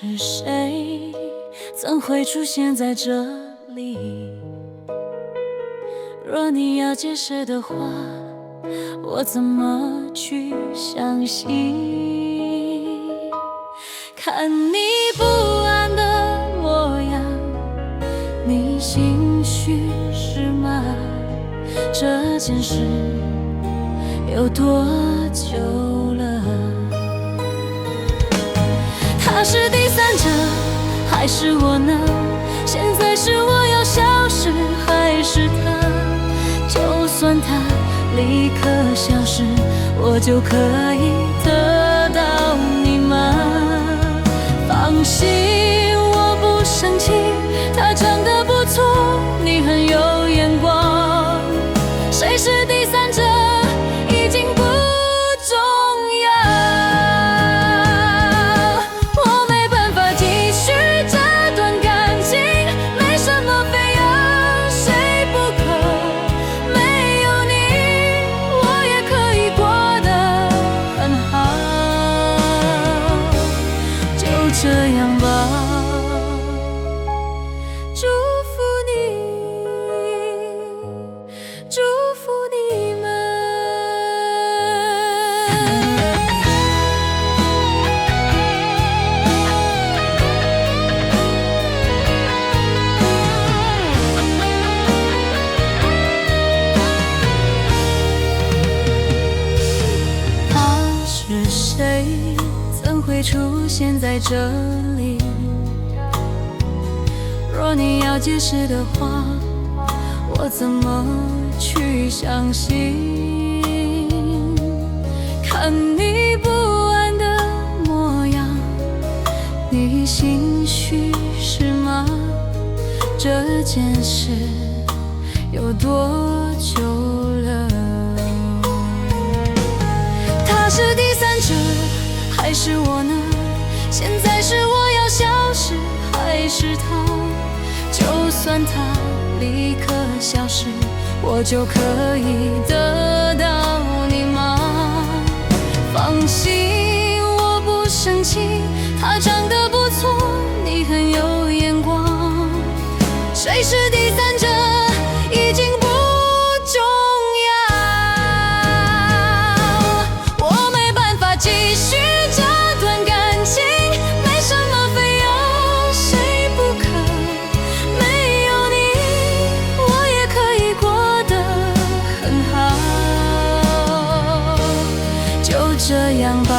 是谁怎会出现在这里？若你要解释的话，我怎么去相信？看你不安的模样，你心虚是吗？这件事有多久了？他是第三者还是我呢？现在是我要消失还是他？就算他立刻消失，我就可以得到你吗？放心，我不生气，他长得不错，你很有眼光。谁是第三者已经不重要，我没办法继续这段感情，没什么非要谁不可，没有你我也可以过得很好，就这样吧，祝福你，祝福你们。他是谁？怎会出现在这里？若你要解释的话，我怎么去相信？看你不安的模样，你心虚是吗？这件事有多久了？他是第三者还是我呢？现在是我要消失还是他？就算他立刻消失，我就可以得到你吗？放心，我不生气，他长得不错，你很有眼光。谁是第三者已经不重要，我没办法继续这段感情，没什么非要谁不可，没有你我也可以过得很好，就这样吧。